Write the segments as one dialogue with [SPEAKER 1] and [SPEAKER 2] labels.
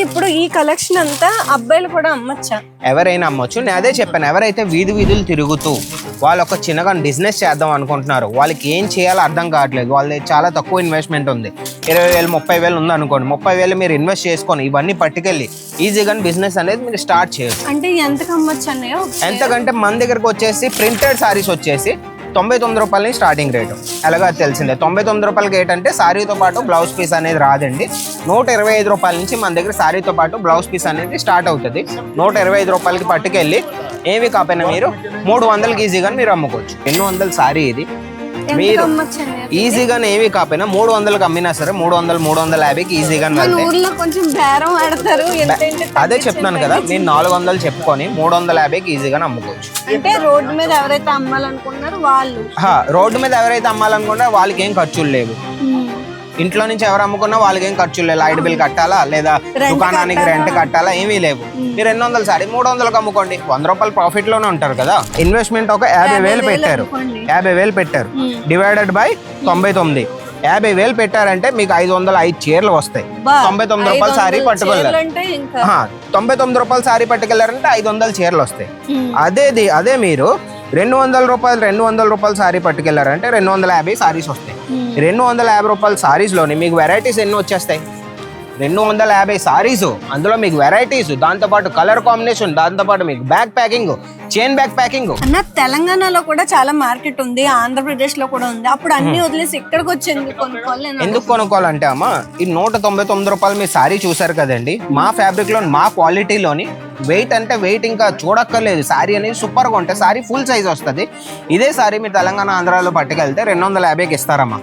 [SPEAKER 1] ఇప్పుడు ఈ కలెక్షన్ అంతా అబ్బాయిలు కూడా అమ్మచ్చా?
[SPEAKER 2] ఎవరైనా అమ్మొచ్చు. నేను అదే చెప్పాను, ఎవరైతే వీధులు తిరుగుతూ వాళ్ళు ఒక చిన్నగా బిజినెస్ చేద్దాం అనుకుంటున్నారు, వాళ్ళకి ఏం చేయాలో అర్థం కావట్లేదు, వాళ్ళది చాలా తక్కువ ఇన్వెస్ట్మెంట్ ఉంది, 20,000 30,000 ఉంది అనుకోండి, 30,000 మీరు ఇన్వెస్ట్ చేసుకొని ఇవన్నీ పట్టుకెళ్ళి ఈజీగా బిజినెస్ అనేది మీరు స్టార్ట్ చేయొచ్చు.
[SPEAKER 1] అంటే ఎంతకు అమ్మచ్చు అన్నయ్య?
[SPEAKER 2] ఎంతకంటే మన దగ్గరకు వచ్చేసి ప్రింటెడ్ సారీస్ వచ్చేసి 99 రూపాయలని స్టార్టింగ్ రేటు. ఎలాగా తెలిసిందే, 99 రూపాయలకి ఏంటంటే సారీతో పాటు బ్లౌజ్ పీస్ అనేది రాదండి. 125 రూపాయల నుంచి మన దగ్గర సారీతో పాటు బ్లౌజ్ పీస్ అనేది స్టార్ట్ అవుతుంది. 125 రూపాయలకి పట్టుకెళ్ళి ఏవి కాకపోయినా మీరు 300కి ఈజీగా మీరు అమ్ముకోవచ్చు. 200 సారీ ఇది మీరు ఈజీగా ఏమి కాకపోయినా 300కి అమ్మినా సరే 300-350కి ఈజీగా అదే చెప్తున్నాను కదా, మీరు 400 చెప్పుకొని 350కి ఈజీగా అమ్ముకోవచ్చు.
[SPEAKER 1] అంటే రోడ్డు మీద ఎవరైతే అమ్మాలనుకున్నారో వాళ్ళు,
[SPEAKER 2] రోడ్డు మీద ఎవరైతే అమ్మాలనుకున్నారో వాళ్ళకి ఏం ఖర్చులు లేవు. ఇంట్లో నుంచి ఎవరు అమ్ముకున్నా వాళ్ళకి ఏం ఖర్చులు లేదు. లైట్ బిల్ కట్టాలా లేదా దుకాణానికి రెంట్ కట్టాలా ఏమీ లేవు. మీరు 200 సారీ 300కి అమ్ముకోండి, 100 రూపాయలు ప్రాఫిట్ లోనే ఉంటారు కదా. ఇన్వెస్ట్మెంట్ ఒక 50,000 పెట్టారు, 50,000 పెట్టారు, డివైడెడ్ బై 99, 50,000 పెట్టారంటే మీకు 505 చీరలు వస్తాయి. 99 రూపాయల సారీ పట్టుకెళ్ళారు, 99 రూపాయల సారీ పట్టుకెళ్ళారంటే 500 చీరలు వస్తాయి. అదే మీరు 200 రూపాయల సారీ పట్టుకెళ్లారంటే 250 సారీస్ వస్తాయి. 250 రూపాయల సారీస్ లోని మీకు వెరైటీస్ ఎన్ని వచ్చేస్తాయి? 250 సారీస్, అందులో మీకు వెరైటీస్, దాంతోపాటు కలర్ కాంబినేషన్, దాంతోపాటు మీకు back packing, chain back packing.
[SPEAKER 1] అన్న తెలంగాణలో కూడా చాలా మార్కెట్ ఉంది, ఆంధ్రప్రదేశ్ లో కూడా ఉంది. అప్పుడు అన్ని వదిలేసి ఇక్కడికి వచ్చి
[SPEAKER 2] ఎందుకు కొనుక్కోవాలంటే అమ్మా, ఈ 199 రూపాయలు మీ సారీ చూసారు కదండి, మా ఫ్యాబ్రిక్ లో మా క్వాలిటీలోని వెయిట్ అంటే వెయిట్ ఇంకా చూడక్కర్లేదు. సారీ అనేది సూపర్ గా ఉంటాయి, సారీ ఫుల్ సైజ్ వస్తుంది. ఇదే సారీ మీరు తెలంగాణ ఆంధ్రాలో పట్టుకెళ్తే 250కి ఇస్తారమ్మా.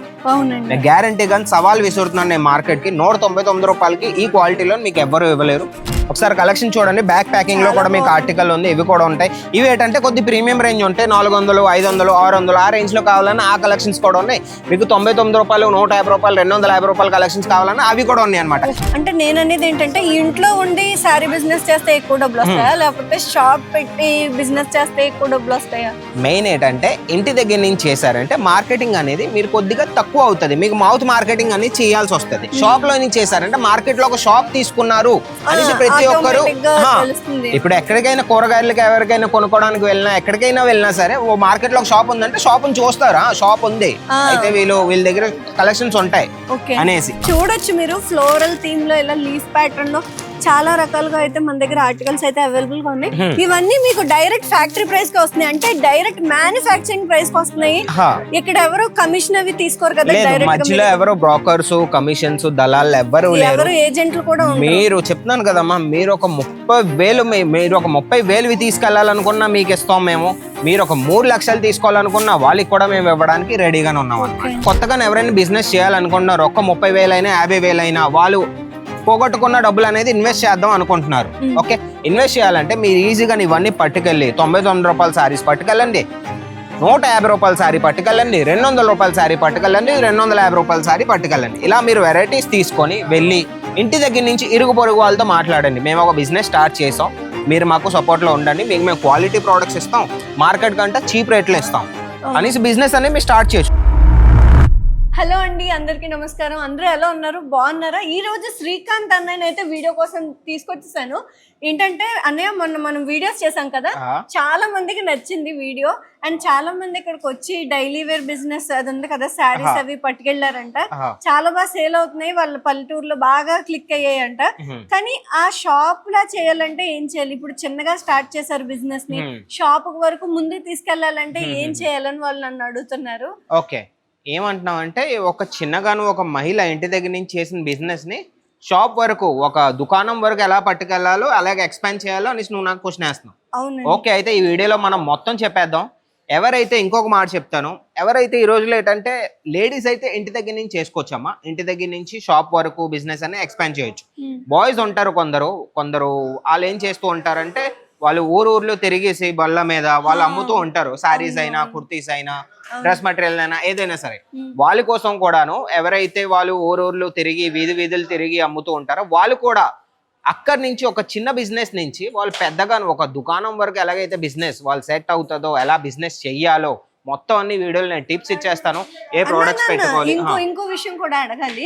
[SPEAKER 2] నేను గ్యారంటీ కానీ సవాల్ విసురుతున్నాను నేను మార్కెట్ కి. 199 రూపాయలకి ఈ క్వాలిటీలో మీకు ఎవ్వరు ఇవ్వలేరు. ఒకసారి కలెక్షన్ చూడండి, బ్యాక్ ప్యాకింగ్ లో కూడా మీకు ఆర్టికల్ ఉంది, ఇవి కూడా ఉంటాయి. ఇవి ఏంటంటే కొద్ది ప్రీమియం రేంజ్ ఉంటాయి, 400, 500, 600 ఆ రేంజ్ లో కావాలన్నా ఆ కలెక్షన్స్ కూడా ఉన్నాయి. మీకు 99 రూపాయలు, 150 రూపాయలు, 250 రూపాయల కలెక్షన్స్ కావాలన్నా అవి కూడా ఉన్నాయి అనమాట.
[SPEAKER 1] అంటే నేను అనేది ఏంటంటే ఇంట్లో ఉండి సారీ బిజినెస్ చేస్తే ఎక్కువ డబ్బులు వస్తాయా, లేకపోతే షాప్ పెట్టి బిజినెస్ చేస్తే ఎక్కువ డబ్బులు వస్తాయా?
[SPEAKER 2] మెయిన్ ఏంటంటే ఇంటి దగ్గర నుంచి చేశారంటే మార్కెటింగ్ అనేది మీరు కొద్దిగా తక్కువ అవుతుంది, మీకు మౌత్ మార్కెటింగ్ అనేది చేయాల్సి వస్తుంది. షాప్ లో నుంచి చేశారంటే మార్కెట్ లో ఒక షాప్ తీసుకున్నారు అనేసి ప్రతి ఒక్కరు, ఇప్పుడు ఎక్కడికైనా కూరగాయలకి ఎవరికైనా కొనుక్కోవడానికి వెళ్ళినా ఎక్కడికైనా వెళ్ళినా సరే ఓ మార్కెట్ లో ఒక షాప్ ఉందంటే షాప్ చూస్తారా, షాప్ ఉంది అయితే వీళ్ళ దగ్గర కలెక్షన్స్ ఉంటాయి అనేసి
[SPEAKER 1] చూడొచ్చు. మీరు ఫ్లోరల్ థీమ్ లో ఇలా లీఫ్ ప్యాటర్న్ లో చాలా రకాలుగా అయితే మన దగ్గర ఆర్టికల్స్ అయితే అవైలబుల్ గా ఉన్నాయి. ఇవన్నీ మీకు డైరెక్ట్ ఫ్యాక్టరీ ప్రైస్ కి వస్తున్నాయి, అంటే డైరెక్ట్ మ్యానుఫ్యాక్చరింగ్ ప్రైస్ కి వస్తున్నాయి. ఇక్కడ ఎవరు కమిషన్ అవి తీసుకోరు కదా,
[SPEAKER 2] మధ్యలో ఎవరు బ్రోకర్స్, కమిషన్స్, దళాలు ఎవరు లేరు,
[SPEAKER 1] ఏజెంట్లు కూడా.
[SPEAKER 2] మీరు చెప్తున్నాను కదమ్మా, మీరు ఒక 30,000 తీసుకెళ్లాలనుకున్నా మీకు ఇస్తాం మేము. మీరు ఒక 3 లక్షలు తీసుకోవాలనుకున్నా వాళ్ళకి కూడా మేము ఇవ్వడానికి రెడీగానే ఉన్నాం. కొత్తగా ఎవరైనా బిజినెస్ చేయాలనుకుంటున్నారు, ఒక్క 30,000 అయినా 50,000 అయినా వాళ్ళు పోగొట్టుకున్న డబ్బులు అనేది ఇన్వెస్ట్ చేద్దాం అనుకుంటున్నారు. ఓకే, ఇన్వెస్ట్ చేయాలంటే మీరు ఈజీగా ఇవన్నీ పట్టుకెళ్ళి 99 రూపాయల సారీస్ పట్టుకెళ్ళండి, 150 రూపాయల సారీ పట్టుకెళ్ళండి, 200 రూపాయల సారీ పట్టుకెళ్ళండి, 250 రూపాయల సారీ పట్టుకెళ్ళండి. ఇలా మీరు వెరైటీస్ తీసుకొని వెళ్ళి ఇంటి దగ్గర నుంచి ఇరుగు పొరుగు వాళ్ళతో మాట్లాడండి, మేము ఒక బిజినెస్ స్టార్ట్ చేసాం, మీరు మాకు సపోర్ట్లో ఉండండి, మీకు మేము క్వాలిటీ ప్రోడక్ట్స్ ఇస్తాం, మార్కెట్ కంటే చీప్ రేట్లో ఇస్తాం అనేసి బిజినెస్ అనేది మీరు స్టార్ట్ చేయొచ్చు.
[SPEAKER 1] హలో అండి, అందరికీ నమస్కారం. అందరూ ఎలా ఉన్నారు, బాగున్నారా? ఈ రోజు శ్రీకాంత్ అన్నయ్య అయితే వీడియో కోసం తీసుకొచ్చేసాను. ఏంటంటే అన్నయ్య మొన్న మనం వీడియోస్ చేసాం కదా, చాలా మందికి నచ్చింది వీడియో. అండ్ చాలా మంది ఇక్కడికి వచ్చి డైలీ వేర్ బిజినెస్ అది ఉంది కదా, శారీస్ అవి పట్టుకెళ్లారంట, చాలా బాగా సేల్ అవుతున్నాయి, వాళ్ళ పల్లెటూరులో బాగా క్లిక్ అయ్యాయంట. కానీ ఆ షాప్ లా చేయాలంటే ఏం చేయాలి? ఇప్పుడు చిన్నగా స్టార్ట్ చేశారు బిజినెస్ ని, షాప్ వరకు ముందుకు తీసుకెళ్లాలంటే ఏం చేయాలని వాళ్ళు నన్ను అడుగుతున్నారు.
[SPEAKER 2] ఓకే, ఏమంటున్నావు అంటే ఒక చిన్నగాను ఒక మహిళ ఇంటి దగ్గర నుంచి చేసిన బిజినెస్ ని షాప్ వరకు, ఒక దుకాణం వరకు ఎలా పట్టుకెళ్లాలో అలాగే ఎక్స్పాండ్ చేయాలో అనేసి నువ్వు నాకు క్వశ్చన్ వేస్తున్నావు. ఓకే, అయితే ఈ వీడియోలో మనం మొత్తం చెప్పేద్దాం. ఎవరైతే ఇంకొక మాట చెప్తాను, ఎవరైతే ఈ రోజులో ఏంటంటే లేడీస్ అయితే ఇంటి దగ్గర నుంచి చేసుకోవచ్చమ్మా, ఇంటి దగ్గర నుంచి షాప్ వరకు బిజినెస్ అనేది ఎక్స్పాండ్ చేయొచ్చు. బాయ్స్ ఉంటారు కొందరు వాళ్ళు ఏం చేస్తూ ఉంటారంటే వాళ్ళు ఊర్లో తిరిగేసి బళ్ళ మీద వాళ్ళు అమ్ముతూ ఉంటారు, సారీస్ అయినా, కుర్తీస్ అయినా, డ్రెస్ మెటీరియల్ అయినా, ఏదైనా సరే. వాళ్ళ కోసం కూడాను ఎవరైతే వాళ్ళు ఊర్లో తిరిగి వీధులు తిరిగి అమ్ముతూ ఉంటారో వాళ్ళు కూడా అక్కడి నుంచి ఒక చిన్న బిజినెస్ నుంచి వాళ్ళు పెద్దగా ఒక దుకాణం వరకు ఎలాగైతే బిజినెస్ వాళ్ళు సెట్ అవుతుందో, ఎలా బిజినెస్ చెయ్యాలో మొత్తం అన్ని వీడియోలు నేను టిప్స్ ఇచ్చేస్తాను, ఏ ప్రొడక్ట్స్ పెట్టుకోవాలి.
[SPEAKER 1] ఇంకో విషయం కూడా అడగాలి.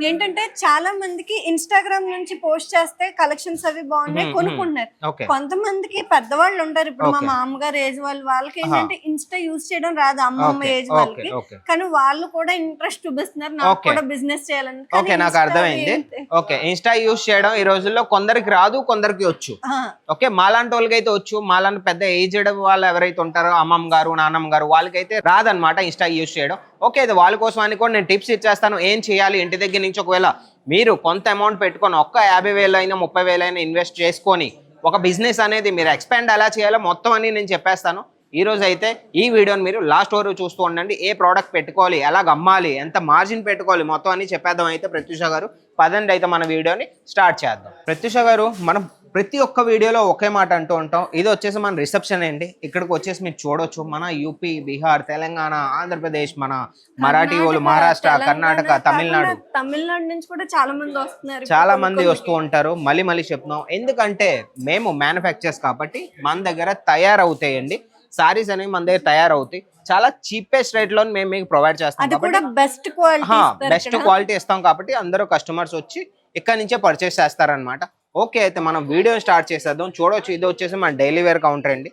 [SPEAKER 1] ఏంటంటే చాలా మందికి ఇన్స్టాగ్రామ్ నుంచి పోస్ట్ చేస్తే కలెక్షన్స్ అవి బాగున్నాయి కొనుక్కుంటున్నారు. కొంతమందికి పెద్దవాళ్ళు ఉంటారు, ఇప్పుడు మా మామగారు ఏజ్ వాళ్ళకి ఏంటంటే ఇన్స్టా యూజ్ చేయడం రాదు, అమ్మమ్మ ఏజ్ వాళ్ళకి, కానీ వాళ్ళు కూడా ఇంట్రెస్ట్ చూపిస్తున్నారు నాకు కూడా బిజినెస్ చేయాలని.
[SPEAKER 2] ఓకే, నాకు అర్థమైంది. ఓకే, ఇన్స్టా యూజ్ చేయడం ఈ రోజుల్లో కొందరికి రాదు, కొందరికి వచ్చు. ఓకే, మాలాంటి వాళ్ళకి అయితే వచ్చు. మాలాంటి పెద్ద ఏజ్డ్ వాళ్ళు ఎవరైతే ఉంటారో అమ్మమ్మ గారు నాన్నమ్మ గారు వాళ్ళకైతే రాదనమాట ఇన్స్టా యూజ్ చేయడం. ఓకే, ఇది వాళ్ళ కోసం అని కూడా నేను టిప్స్ ఇచ్చేస్తాను. ఏం చేయాలి, ఇంటి దగ్గర నుంచి ఒకవేళ మీరు కొంత అమౌంట్ పెట్టుకొని ఒక్క 50,000 అయినా 30,000 అయినా ఇన్వెస్ట్ చేసుకొని ఒక బిజినెస్ అనేది మీరు ఎక్స్పాండ్ ఎలా చేయాలో మొత్తం అని నేను చెప్పేస్తాను. ఈ రోజు అయితే ఈ వీడియోని మీరు లాస్ట్ వరకు చూస్తూ ఉండండి. ఏ ప్రోడక్ట్ పెట్టుకోవాలి, ఎలాగ అమ్మాలి, ఎంత మార్జిన్ పెట్టుకోవాలి మొత్తం అని చెప్పేద్దాం. అయితే ప్రత్యూష గారు పదండి అయితే మన వీడియోని స్టార్ట్ చేద్దాం. ప్రత్యూష గారు, మనం ప్రతి ఒక్క వీడియోలో ఒకే మాట అంటూ ఉంటాం. ఇది వచ్చేసి మన రిసెప్షన్ అండి. ఇక్కడికి వచ్చేసి మీరు చూడొచ్చు, మన యూపీ, బీహార్, తెలంగాణ, ఆంధ్రప్రదేశ్, మన మరాఠీ వాళ్ళు, మహారాష్ట్ర, కర్ణాటక,
[SPEAKER 1] తమిళనాడు నుంచి కూడా చాలా మంది వస్తున్నారు.
[SPEAKER 2] చాలా మంది వస్తూ ఉంటారు. మళ్ళీ చెప్తున్నాం, ఎందుకంటే మేము మ్యానుఫ్యాక్చర్స్ కాబట్టి మన దగ్గర తయారవుతాయండి సారీస్ అనేవి. మన దగ్గర తయారవుతాయి చాలా చీపెస్ట్ రేట్ లో మేము మీకు ప్రొవైడ్ చేస్తాం.
[SPEAKER 1] బెస్ట్
[SPEAKER 2] క్వాలిటీ ఇస్తాం కాబట్టి అందరూ కస్టమర్స్ వచ్చి ఇక్కడ నుంచే పర్చేస్ చేస్తారనమాట. ఓకే, అయితే మనం వీడియో స్టార్ట్ చేసేద్దాం. చూడొచ్చు, ఇది వచ్చేసి మన డైలీ వేర్ కౌంటర్ అండి.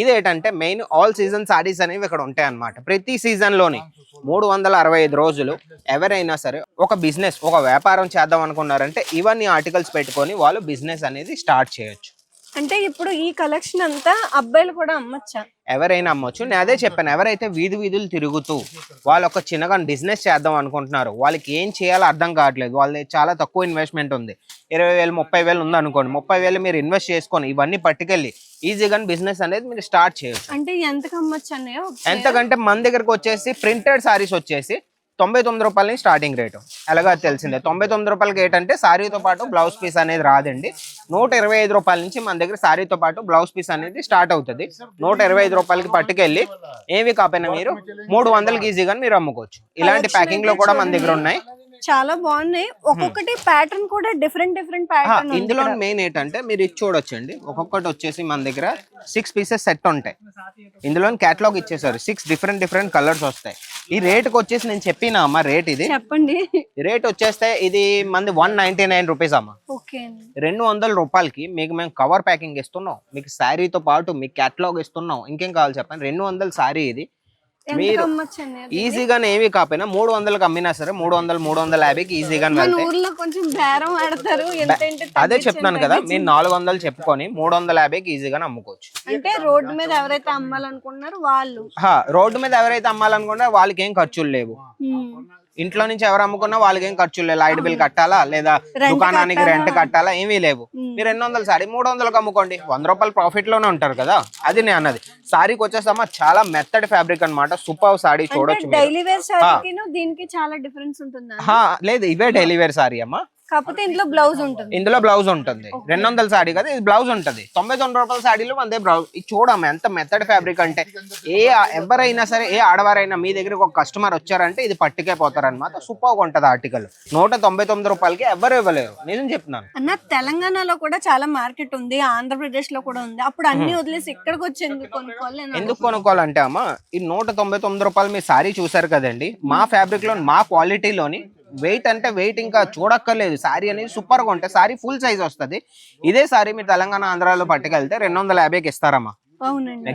[SPEAKER 2] ఇది ఏంటంటే మెయిన్ ఆల్ సీజన్ సారీస్ అనేవి ఇక్కడ ఉంటాయి అన్నమాట. ప్రతి సీజన్ లోని 365 రోజులు ఎవరైనా సరే ఒక బిజినెస్, ఒక వ్యాపారం చేద్దాం అనుకున్నారంటే ఇవన్నీ ఆర్టికల్స్ పెట్టుకొని వాళ్ళు బిజినెస్ అనేది స్టార్ట్ చేయొచ్చు.
[SPEAKER 1] అంటే ఇప్పుడు ఈ కలెక్షన్ అంతా అబ్బాయిలు కూడా అమ్మొచ్చా?
[SPEAKER 2] ఎవరైనా అమ్మొచ్చు. నేను అదే చెప్పాను, ఎవరైతే వీధులు తిరుగుతూ వాళ్ళు ఒక చిన్నగా బిజినెస్ చేద్దాం అనుకుంటున్నారు, వాళ్ళకి ఏం చేయాలో అర్థం కావట్లేదు, వాళ్ళది చాలా తక్కువ ఇన్వెస్ట్మెంట్ ఉంది, 20,000 30,000 ఉంది అనుకోండి, 30,000 మీరు ఇన్వెస్ట్ చేసుకొని ఇవన్నీ పట్టుకెళ్ళి ఈజీగా బిజినెస్ అనేది మీరు స్టార్ట్ చేయొచ్చు.
[SPEAKER 1] అంటే ఎంతకు అమ్మొచ్చు అన్నయ్య?
[SPEAKER 2] ఎంతకంటే మన దగ్గరకు వచ్చేసి ప్రింటెడ్ సారీస్ వచ్చేసి 99 రూపాయలని స్టార్టింగ్ రేటు. అలాగా తెలిసిందే, 99 రూపాయలకి ఏంటంటే సారీతో పాటు బ్లౌజ్ పీస్ అనేది రాదండి. 125 రూపాయల నుంచి మన దగ్గర సారీతో పాటు బ్లౌజ్ పీస్ అనేది స్టార్ట్ అవుతుంది. 125 రూపాయలకి పట్టుకెళ్ళి ఏవి కాకపోయినా మీరు 300కి ఈజీగా మీరు అమ్ముకోవచ్చు. ఇలాంటి ప్యాకింగ్ లో కూడా మన దగ్గర ఉన్నాయి.
[SPEAKER 1] చాలా బాగున్నాయి. ఒక్కొక్కటి ప్యాటర్న్ కూడా డిఫరెంట్ ప్యాటర్న్.
[SPEAKER 2] ఇందులో మెయిన్ ఏంటంటే మీరు ఇది చూడొచ్చండి, ఒక్కొక్కటి వచ్చేసి మన దగ్గర 6 పీసెస్ సెట్ ఉంటాయి. ఇందులో కేటలాగ్ ఇచ్చేసారు, 6 డిఫరెంట్ కలర్స్ వస్తాయి. ఈ రేట్కి వచ్చేసి నేను చెప్పినా అమ్మా, రేట్ ఇది
[SPEAKER 1] చెప్పండి.
[SPEAKER 2] రేట్ వచ్చేస్తే ఇది మంది 199 రూపీస్ అమ్మా. 200 రూపాయలకి మీకు మేము కవర్ ప్యాకింగ్ ఇస్తున్నాం, మీకు శారీతో పాటు మీకు కేటలాగ్ ఇస్తున్నాం. ఇంకేం కావాలి చెప్పండి. 200 శారీ ఇది. మీరు ఈజీగా ఏమి కాకపోయినా 300కి అమ్మినా సరే 300-350కి ఈజీగా అదే చెప్తున్నాను కదా, మీరు 400 చెప్పుకొని 350కి ఈజీగా అమ్ముకోవచ్చు.
[SPEAKER 1] అంటే రోడ్డు మీద ఎవరైతే అమ్మాలనుకుంటున్నారో వాళ్ళు,
[SPEAKER 2] రోడ్డు మీద ఎవరైతే అమ్మాలనుకుంటారో వాళ్ళకి ఏం ఖర్చులు లేవు. ఇంట్లో నుంచి ఎవరు అమ్ముకున్నా వాళ్ళకి ఏం ఖర్చులు లేదు. లైట్ బిల్ కట్టాలా లేదా దుకాణానికి రెంట్ కట్టాలా, ఏమీ లేవు. మీరు 200 సారీ 300కి అమ్ముకోండి, 100 రూపాయలు ప్రాఫిట్ లోనే ఉంటారు కదా. అది నేను అన్నది. సారీకి వచ్చేస్తామా చాలా మెత్తడి ఫ్యాబ్రిక్ అనమాట. సూపర్ సారీ చూడొచ్చు.
[SPEAKER 1] డైలీ వేర్ సారీకి దీనికి చాలా డిఫరెన్స్ ఉంటుంది.
[SPEAKER 2] లేదు, ఇవే డైలీ వేర్ సారీ అమ్మా,
[SPEAKER 1] కాకపోతే ఇందులో బ్లౌజ్ ఉంటుంది.
[SPEAKER 2] ఇందులో బ్లౌజ్ ఉంటుంది. 200 సారీ కదా, ఇది బ్లౌజ్ ఉంటుంది. 99 రూపాయల సారీలో అదే బ్లౌజ్. ఇది చూడమ్మా ఎంత మెత్తడి ఫ్యాబ్రిక్ అంటే. ఎవరైనా సరే, ఏ ఆడవారైనా మీ దగ్గరకు ఒక కస్టమర్ వచ్చారంటే ఇది పట్టుకే పోతారనమాట. సూపర్ గా ఉంటది ఆర్టికల్. 199 రూపాయలకి ఎవరు ఇవ్వలేరు, నేను చెప్తున్నాను
[SPEAKER 1] అన్న. తెలంగాణలో కూడా చాలా మార్కెట్ ఉంది, ఆంధ్రప్రదేశ్ లో కూడా ఉంది. అప్పుడు అన్ని వదిలేసి ఇక్కడికి వచ్చి
[SPEAKER 2] ఎందుకు కొనుక్కోవాలంటే అమ్మా, ఈ 199 రూపాయలు మీ సారీ చూసారు కదండి, మా ఫ్యాబ్రిక్ లో మా క్వాలిటీలోని వెయిట్ అంటే వెయిట్ ఇంకా చూడక్కర్లేదు. సారీ అనేది సూపర్ గా ఉంటాయి. సారీ ఫుల్ సైజ్ వస్తుంది. ఇదే సారీ మీరు తెలంగాణ ఆంధ్రాలో పట్టుకెళ్తే 250కి ఇస్తారమ్మా.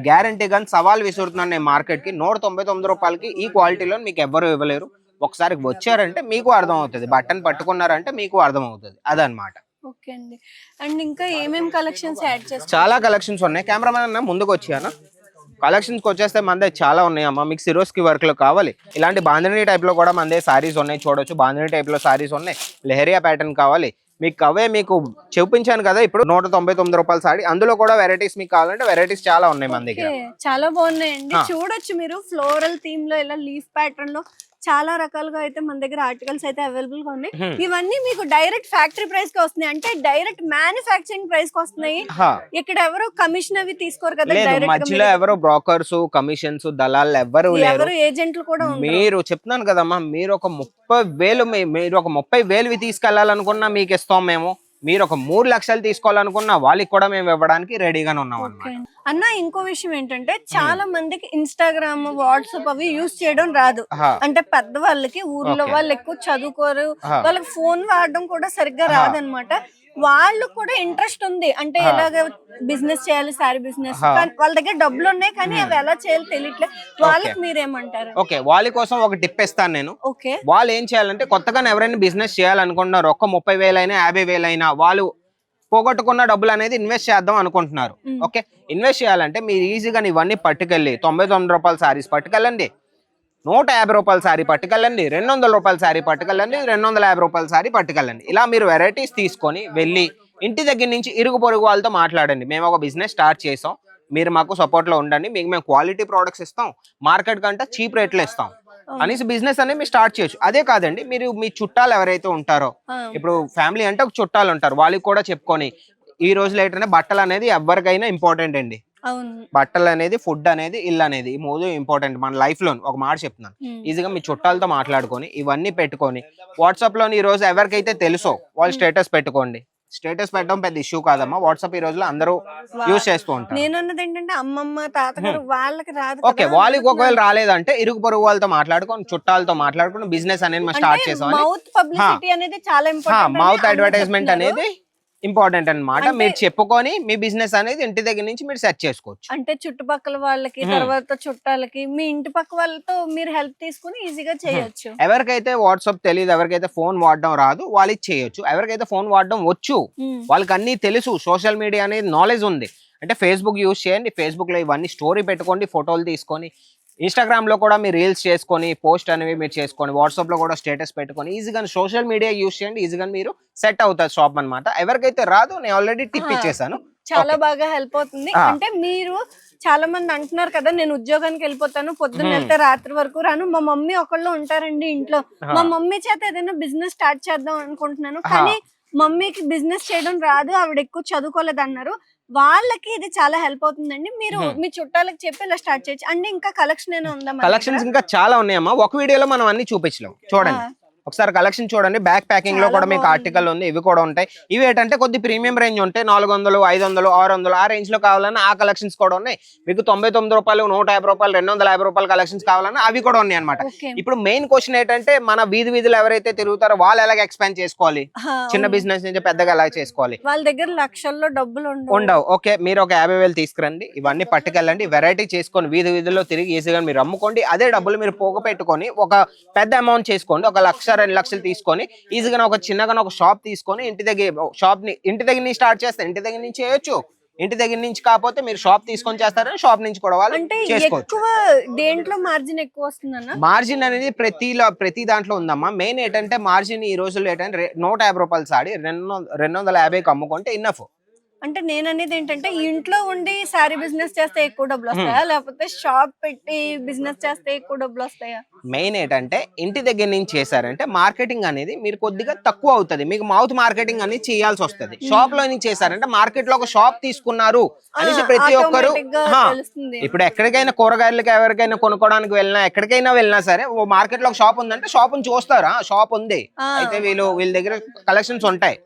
[SPEAKER 2] గ్యారంటీ కానీ సవాల్ విసురుతున్నాను నేను మార్కెట్ కి. 199 రూపాయలకి ఈ క్వాలిటీలో మీకు ఎవ్వరు ఇవ్వలేరు. ఒకసారి వచ్చారంటే మీకు అర్థం అవుతుంది, బటన్ పట్టుకున్నారంటే మీకు అర్థం అవుతుంది. అదనమాట.
[SPEAKER 1] ఓకే అండి. అండ్ ఇంకా ఏమేమి కలెక్షన్స్ యాడ్ చేస్తారు?
[SPEAKER 2] చాలా కలెక్షన్స్ ఉన్నాయి. కెమెరామెన్ అన్న ముందుకు వచ్చాను. కలెక్షన్స్ వచ్చేస్తే మన దగ్గర చాలా ఉన్నాయి అమ్మా. మీకు సిరోస్కి వర్క్ లో కావాలి, ఇలాంటి బాంధనీ టైప్ లో కూడా మన దగ్గర సారీస్ ఉన్నాయి. చూడొచ్చు, బాంధనీ టైప్ లో సారీస్ ఉన్నాయి. లెహరియా ప్యాటర్న్ కావాలి మీకు, అవే మీకు చూపించాను కదా ఇప్పుడు 199 రూపాయల సారీ. అందులో కూడా వెరైటీస్ మీకు కావాలంటే వెరైటీస్ చాలా ఉన్నాయి మన దగ్గర.
[SPEAKER 1] చాలా బాగున్నాయండి. చూడొచ్చు మీరు, ఫ్లోరల్ థీమ్ లో ఇలా లీఫ్ ప్యాటర్న్ లో చాలా రకాలుగా అయితే మన దగ్గర ఆర్టికల్స్ అయితే అవైలబుల్ గా ఉన్నాయి. ఇవన్నీ మీకు డైరెక్ట్ ఫ్యాక్టరీ ప్రైస్ కి వస్తున్నాయి, అంటే డైరెక్ట్ మ్యానుఫ్యాక్చరింగ్ ప్రైస్ కి వస్తున్నాయి. ఇక్కడ ఎవరు కమిషన్ అవి తీసుకోరు కదా,
[SPEAKER 2] మధ్యలో ఎవరు బ్రోకర్స్, కమిషన్స్, దళాలు ఎవరు లేరు,
[SPEAKER 1] ఏజెంట్లు కూడా.
[SPEAKER 2] మీరు చెప్తున్నాను కదమ్మా, మీరు ఒక 30,000 మీరు ఒక 30,000 తీసుకెళ్లాలనుకున్నా మీకు ఇస్తాం మేము. మీరు ఒక 3 లక్షలు తీసుకోవాలనుకున్నా వాళ్ళకి కూడా మేము ఇవ్వడానికి రెడీగానే ఉన్నాం అన్నమాట.
[SPEAKER 1] అన్న ఇంకో విషయం ఏంటంటే చాలా మందికి ఇన్స్టాగ్రామ్ వాట్సాప్ అవి యూస్ చేయడం రాదు. అంటే పెద్దవాళ్ళకి ఊర్లో వాళ్ళు ఎక్కువ చదువుకోరు, వాళ్ళకి ఫోన్ వాడడం కూడా సరిగ్గా రాదనమాట. వాళ్ళు కూడా ఇంట్రెస్ట్ ఉంది అంటే ఎలాగ బిజినెస్ చేయాలి, సారీ బిజినెస్, వాళ్ళ దగ్గర డబ్బులు ఉన్నాయి కానీ అవి ఎలా చేయాలో తెలియట్లేదు. వాళ్ళకి మీరేమంటారు?
[SPEAKER 2] ఓకే, వాళ్ళ కోసం ఒక టిప్ ఇస్తాను నేను.
[SPEAKER 1] ఓకే,
[SPEAKER 2] వాళ్ళు ఏం చేయాలంటే కొత్తగా ఎవరైనా బిజినెస్ చేయాలనుకుంటున్నారు, ఒక్క 30,000 అయినా 50,000 అయినా వాళ్ళు పోగొట్టుకున్న డబ్బులు అనేది ఇన్వెస్ట్ చేద్దాం అనుకుంటున్నారు. ఓకే, ఇన్వెస్ట్ చేయాలంటే మీరు ఈజీగా ఇవన్నీ పట్టుకెళ్ళి 99 రూపాయల సారీస్ పట్టుకెళ్ళండి, 150 రూపాయల సారీ పట్టుకెళ్ళండి, 200 రూపాయల సారీ పట్టుకెళ్ళండి, 250 రూపాయల సారీ పట్టుకెళ్ళండి. ఇలా మీరు వెరైటీస్ తీసుకొని వెళ్ళి ఇంటి దగ్గర నుంచి ఇరుగు పొరుగు వాళ్ళతో మాట్లాడండి. మేము ఒక బిజినెస్ స్టార్ట్ చేసాం, మీరు మాకు సపోర్ట్ లో ఉండండి, మీకు మేము క్వాలిటీ ప్రోడక్ట్స్ ఇస్తాం, మార్కెట్ కంటే చీప్ రేట్లో ఇస్తాం అనేసి బిజినెస్ అనేది మీరు స్టార్ట్ చేయొచ్చు. అదే కాదండి, మీరు మీ చుట్టాలు ఎవరైతే ఉంటారో, ఇప్పుడు ఫ్యామిలీ అంటే ఒక చుట్టాలు ఉంటారు, వాళ్ళకి కూడా చెప్పుకొని ఈ రోజులు ఏంటంటే బట్టలు అనేది ఎవరికైనా ఇంపార్టెంట్ అండి. బట్టలు అనేది, ఫుడ్ అనేది, ఇల్లు అనేది, ఈ 3 ఇంపార్టెంట్ మన లైఫ్ లో. ఒక మాట చెప్తున్నాను, ఈజీగా మీ చుట్టాలతో మాట్లాడుకొని ఇవన్నీ పెట్టుకొని వాట్సాప్ లో ఈ రోజు ఎవరికైతే తెలుసో వాళ్ళు స్టేటస్ పెట్టుకోండి. స్టేటస్ పెట్టడం పెద్ద ఇష్యూ కాదమ్మా, వాట్సాప్ ఈ రోజులో అందరూ యూజ్ చేస్తూ ఉంటారు.
[SPEAKER 1] నేనన్నది ఏంటంటే అమ్మమ్మ తాతగారు వాళ్ళకి రాదు.
[SPEAKER 2] ఓకే, వాళ్ళకి ఒకవేళ రాలేదంటే ఇరుగు పొరుగు వాళ్ళతో మాట్లాడుకొని, చుట్టాలతో మాట్లాడుకొని బిజినెస్ అనేది మనం స్టార్ట్ చేసాం.
[SPEAKER 1] మౌత్ పబ్లిసిటీ అనేది చాలా ఇంపార్టెంట్,
[SPEAKER 2] మౌత్ అడ్వర్టైజ్మెంట్ అనేది ఇంపార్టెంట్ అన్నమాట. మీరు చెప్పుకొని మీ బిజినెస్ అనేది ఇంటి దగ్గర నుంచి మీరు సెట్ చేసుకోవచ్చు.
[SPEAKER 1] అంటే చుట్టుపక్కల వాళ్ళకి, తర్వాత చుట్టాలకి, మీ ఇంటి పక్క వాళ్ళతో మీరు హెల్ప్ తీసుకుని ఈజీగా చేయొచ్చు.
[SPEAKER 2] ఎవరికైతే వాట్సాప్ తెలియదు, ఎవరికైతే ఫోన్ వాడడం రాదు వాళ్ళకి చేయొచ్చు. ఎవరికైతే ఫోన్ వాడడం వచ్చు, వాళ్ళకి అన్ని తెలుసు, సోషల్ మీడియా అనేది నాలెడ్జ్ ఉంది అంటే ఫేస్బుక్ యూజ్ చేయండి. ఫేస్బుక్ లో ఇవన్నీ స్టోరీ పెట్టుకోండి, ఫోటోలు తీసుకొని. ఇన్స్టాగ్రామ్ లో కూడా మీరు రీల్స్ చేసుకొని పోస్ట్ అనేవి మీరు చేసుకొని, వాట్సాప్ లో కూడా స్టేటస్ పెట్టుకొని ఈజీగా సోషల్ మీడియా యూజ్ చేయండి. ఈజీగా మీరు సెట్ అవుతారు షాప్ అన్నమాట. ఎవరికైతే రాదు నేను ఆల్రెడీ టిప్ ఇచ్చేసాను,
[SPEAKER 1] చాలా బాగా హెల్ప్ అవుతుంది. అంటే మీరు చాలా మంది అంటున్నారు కదా, నేను ఉద్యోగానికి వెళ్ళిపోతాను, పొద్దున్న వెళ్తే రాత్రి వరకు రాను, మా మమ్మీ ఒకళ్ళు ఉంటారండి ఇంట్లో, మా మమ్మీ చేత ఏదైనా బిజినెస్ స్టార్ట్ చేద్దాం అనుకుంటున్నాను కానీ మమ్మీకి బిజినెస్ చేయడం రాదు, ఆవిడ ఎక్కువ చదువుకోలేదు అన్నారు. వాళ్ళకి ఇది చాలా హెల్ప్ అవుతుందండి. మీరు మీ చుట్టాలకు చెప్పి ఇలా స్టార్ట్ చేయొచ్చు. అంటే ఇంకా కలెక్షన్ ఏమైనా ఉందా?
[SPEAKER 2] కలెక్షన్స్ ఇంకా చాలా ఉన్నాయమ్మా, ఒక వీడియోలో మనం అన్ని చూపించలేం. చూడండి ఒకసారి కలెక్షన్ చూడండి. బ్యాక్ ప్యాకింగ్ లో కూడా మీకు ఆర్టికల్ ఉంది, ఇవి కూడా ఉంటాయి. ఇవి ఏంటంటే కొద్ది ప్రీమియం రేంజ్ ఉంటాయి, 400, 500, 600 ఆ రేంజ్ లో కావాలన్నా ఆ కలెక్షన్స్ కూడా ఉన్నాయి. మీకు 99 రూపాయలు, 150 రూపాయలు, 250 రూపాయల కలెక్షన్స్ కావాలన్నా అవి కూడా ఉన్నాయి అనమాట. ఇప్పుడు మెయిన్ క్వశ్చన్ ఏంటంటే మన వీధులు ఎవరైతే తిరుగుతారో వాళ్ళు ఎలాగ ఎక్స్పాండ్ చేసుకోవాలి, చిన్న బిజినెస్ నుంచి పెద్దగా ఎలా చేసుకోవాలి,
[SPEAKER 1] వాళ్ళ దగ్గర లక్షల్లో డబ్బులు
[SPEAKER 2] ఉండవు. ఓకే, మీరు ఒక 50,000 తీసుకురండి, ఇవన్నీ పట్టుకెళ్ళండి, వెరైటీ చేసుకొని వీధుల్లో తిరిగి ఈజీగా మీరు అమ్ముకోండి. అదే డబ్బులు మీరు పోగ పెట్టుకొని ఒక పెద్ద అమౌంట్ చేసుకోండి, 1 లక్ష 2 లక్షలు తీసుకొని ఈజీగా ఒక చిన్నగా ఒక షాప్ తీసుకొని ఇంటి దగ్గర నుంచి స్టార్ట్ చేస్తే ఇంటి దగ్గర నుంచి చేయొచ్చు. ఇంటి దగ్గర నుంచి కాకపోతే మీరు షాప్ తీసుకొని చేస్తారని షాప్ నుంచి కూడా వాళ్ళు చేసుకోవచ్చు.
[SPEAKER 1] దేంట్లో మార్జిన్ ఎక్కువ వస్తుందన్న?
[SPEAKER 2] మార్జిన్ అనేది ప్రతి దాంట్లో ఉందమ్మా. మెయిన్ ఏంటంటే మార్జిన్ ఈ రోజుల్లో ఏంటంటే 150 రూపాయల సాడి 250కి అమ్ముకుంటే ఇన్నఫ్.
[SPEAKER 1] అంటే నేను అనేది ఏంటంటే ఇంట్లో ఉండి సారీ బిజినెస్ చేస్తే ఎక్కువ డబ్బులు వస్తాయా, లేకపోతే షాప్ పెట్టి బిజినెస్ చేస్తే ఎక్కువ డబ్బులు వస్తాయా?
[SPEAKER 2] మెయిన్ ఏంటంటే ఇంటి దగ్గర నుంచి చేశారంటే మార్కెటింగ్ అనేది మీరు కొద్దిగా తక్కువ అవుతుంది, మీకు మౌత్ మార్కెటింగ్ అనేది చేయాల్సి వస్తుంది. షాప్ లో నుంచి చేశారంటే మార్కెట్ లో ఒక షాప్ తీసుకున్నారు అనేసి ప్రతి ఒక్కరు, ఇప్పుడు ఎక్కడికైనా కూరగాయలకి ఎవరికైనా కొనుక్కోవడానికి వెళ్ళినా ఎక్కడికైనా వెళ్ళినా సరే మార్కెట్ లో ఒక షాప్ ఉందంటే షాప్ చూస్తారా, షాప్ ఉంది అయితే వీళ్ళ దగ్గర కలెక్షన్స్ ఉంటాయి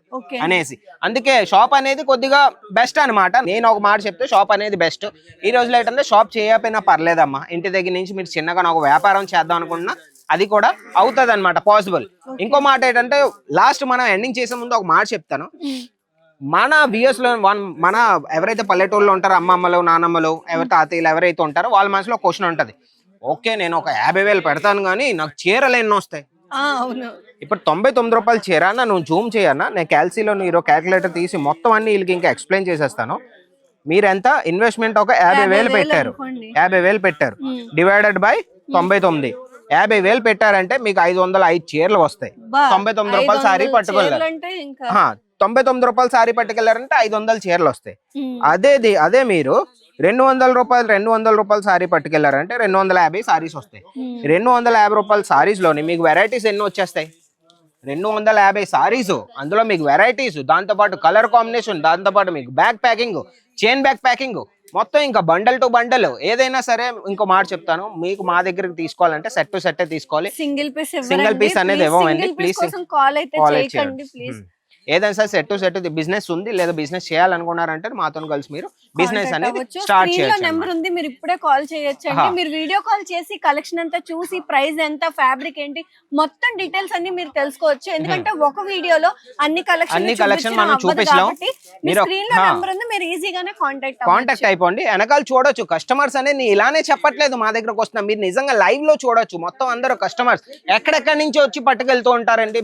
[SPEAKER 2] అనేసి. అందుకే షాప్ అనేది కొద్దిగా బెస్ట్ అనమాట. నేను ఒక మాట చెప్తే షాప్ అనేది బెస్ట్. ఈ రోజులో ఏంటంటే షాప్ చేయకపోయినా పర్లేదమ్మా, ఇంటి దగ్గర నుంచి మీరు చిన్నగా ఒక వ్యాపారం చేద్దాం అనుకున్నా అది కూడా అవుతుంది అనమాట, పాసిబుల్. ఇంకో మాట ఏంటంటే లాస్ట్ మనం ఎండింగ్ చేసే ముందు ఒక మాట చెప్తాను. మన వ్యూయర్స్ లో మన ఎవరైతే పల్లెటూరులో ఉంటారో అమ్మమ్మలు, నానమ్మలు, ఎవరి తాతయ్యలు ఎవరైతే ఉంటారో వాళ్ళ మనసులో క్వశ్చన్ ఉంటది, ఓకే నేను ఒక 50,000 పెడతాను కానీ నాకు చీరలు ఎన్నో వస్తాయి. ఇప్పుడు 99 రూపాయలు చీర అన్న, నువ్వు జూమ్ చేయన్నా, నేను క్యాల్సీలో మీరు క్యాల్కులేటర్ తీసి మొత్తం అన్ని వీళ్ళకి ఇంకా ఎక్స్ప్లెయిన్ చేసేస్తాను. మీరెంత ఇన్వెస్ట్మెంట్ ఒక 50,000 పెట్టారు, 50,000 పెట్టారు డివైడెడ్ బై 99, 50,000 పెట్టారంటే మీకు 505 చీరలు వస్తాయి. 99 రూపాయల సారీ పట్టుకెళ్ళారు, 99 రూపాయల సారీ పట్టుకెళ్ళారంటే 500 చీరలు వస్తాయి. అదే మీరు 200 రూపాయల సారీ పట్టుకెళ్లారంటే 250 సారీస్ వస్తాయి. 250 రూపాయల సారీస్ లోని మీకు వెరైటీస్ ఎన్ని వచ్చేస్తాయి? 250 సారీస్, అందులో మీకు వెరైటీస్, దాంతో పాటు కలర్ కాంబినేషన్, దాంతో పాటు మీకు back packing, chain back packing, మొత్తం ఇంకా బండల్ టు బండల్ ఏదైనా సరే. ఇంకో మాట చెప్తాను, మీకు మా దగ్గరికి తీసుకోవాలంటే సెట్ టు సెట్ తీసుకోవాలి, సింగిల్ పీస్ అనేది ఇవ్వండి ప్లీజ్.
[SPEAKER 1] కాల్ అయితే చేయకండి ప్లీజ్.
[SPEAKER 2] ఏదైనా సరే సెట్ బిజినెస్ ఉంది లేదా బిజినెస్ చేయాలనుకున్నారంటే మాతో కలిసి మీరు బిజినెస్ అనేది స్టార్ట్ చేయొచ్చు.
[SPEAKER 1] నెంబర్ ఉంది, మీరు ఇప్పుడే కాల్ చేయొచ్చండి. మీరు వీడియో కాల్ చేసి కలెక్షన్ అంతా చూసి ప్రైస్ ఎంత, ఫ్యాబ్రిక్ ఏంటి, మొత్తం డీటెయిల్స్ అన్ని మీరు తెలుసుకోవచ్చు. ఎందుకంటే ఒక వీడియోలో అన్ని కలెక్షన్
[SPEAKER 2] మనం చూపించలేం.
[SPEAKER 1] మీరు స్క్రీన్ లో నెంబర్ ఉంది, మీరు ఈజీగానే
[SPEAKER 2] కాంటాక్ట్ అయిపోండి. వెనకాల చూడొచ్చు కస్టమర్స్ అనేది ఇలానే చెప్పట్లేదు మా దగ్గరకు వస్తున్నా, మీరు నిజంగా లైవ్ లో చూడొచ్చు. మొత్తం అందరూ కస్టమర్స్ ఎక్కడెక్కడి నుంచి వచ్చి పట్టుకెళ్తూ ఉంటారండి.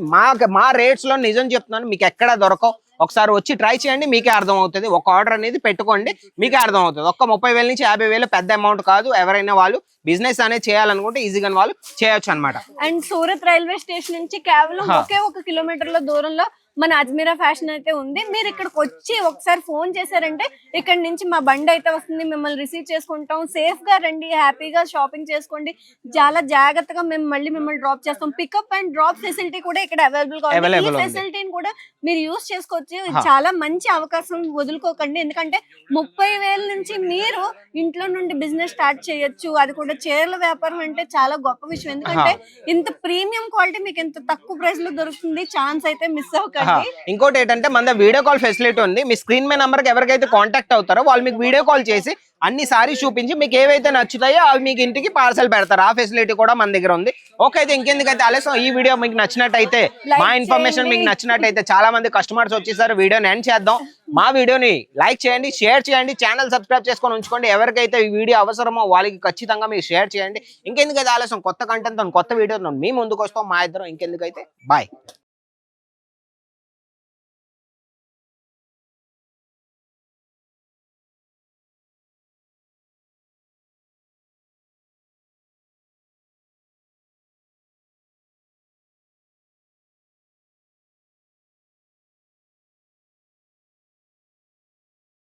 [SPEAKER 2] మా రేట్స్ లో నిజం చెప్తున్నాను, మీకు ఎక్కడ దొరకవు. ఒకసారి వచ్చి ట్రై చేయండి, మీకే అర్థం అవుతుంది. ఒక ఆర్డర్ అనేది పెట్టుకోండి, మీకే అర్థం అవుతుంది. ఒక్క 30,000 నుంచి 50,000 పెద్ద అమౌంట్ కాదు. ఎవరైనా వాళ్ళు బిజినెస్ అనేది చేయాలనుకుంటే ఈజీగా వాళ్ళు చేయొచ్చు అనమాట.
[SPEAKER 1] అండ్ సూరత్ రైల్వే స్టేషన్ నుంచి కేవలం ఒకే 1 కిలోమీటర్ల దూరంలో మన అజ్మీరా ఫ్యాషన్ అయితే ఉంది. మీరు ఇక్కడికి వచ్చి ఒకసారి ఫోన్ చేశారంటే ఇక్కడ నుంచి మా బండి అయితే వస్తుంది, మిమ్మల్ని రిసీవ్ చేసుకుంటాం. సేఫ్ గా రండి, హ్యాపీగా షాపింగ్ చేసుకోండి. చాలా జాగ్రత్తగా మేము మళ్ళీ మిమ్మల్ని డ్రాప్ చేస్తాం. పికప్ అండ్ డ్రాప్ ఫెసిలిటీ కూడా ఇక్కడ అవైలబుల్ గా ఉంది. ఈ ఫెసిలిటీని కూడా మీరు యూజ్ చేసుకోవచ్చు. చాలా మంచి అవకాశం, వదులుకోకండి. ఎందుకంటే 30,000 నుంచి మీరు ఇంట్లో నుండి బిజినెస్ స్టార్ట్ చేయొచ్చు. అది కూడా చీరల వ్యాపారం అంటే చాలా గొప్ప విషయం. ఎందుకంటే ఇంత ప్రీమియం క్వాలిటీ మీకు ఇంత తక్కువ ప్రైస్ లో దొరుకుతుంది. ఛాన్స్ అయితే మిస్ అవ్వకండి.
[SPEAKER 2] ఇంకోటి ఏంటంటే మన వీడియో కాల్ ఫెసిలిటీ ఉంది. మీ స్క్రీన్ మీద నంబర్ కి ఎవరికైతే కాంటాక్ట్ అవుతారో వాళ్ళు మీకు వీడియో కాల్ చేసి అన్ని సారీస్ చూపించి మీకు ఏవైతే నచ్చుతాయో అవి మీకు ఇంటికి పార్సల్ పెడతారు. ఆ ఫెసిలిటీ కూడా మన దగ్గర ఉంది. ఓకే, అయితే ఇంకెందుకైతే ఆలస్యం, ఈ వీడియో మీకు నచ్చినట్టయితే, మా ఇన్ఫర్మేషన్ మీకు నచ్చినట్టయితే, చాలా మంది కస్టమర్స్ వచ్చేసారు, వీడియోని ఎండ్ చేద్దాం. మా వీడియోని లైక్ చేయండి, షేర్ చేయండి, ఛానల్ సబ్స్క్రైబ్ చేసుకొని ఉంచుకోండి. ఎవరికైతే ఈ వీడియో అవసరమో వాళ్ళకి ఖచ్చితంగా మీరు షేర్ చేయండి. ఇంకెందుకైతే ఆలస్యం, కొత్త కంటెంట్ కొత్త వీడియో మీ ముందుకు వస్తాం. మా ఇద్దరం ఇంకెందుకైతే బాయ్.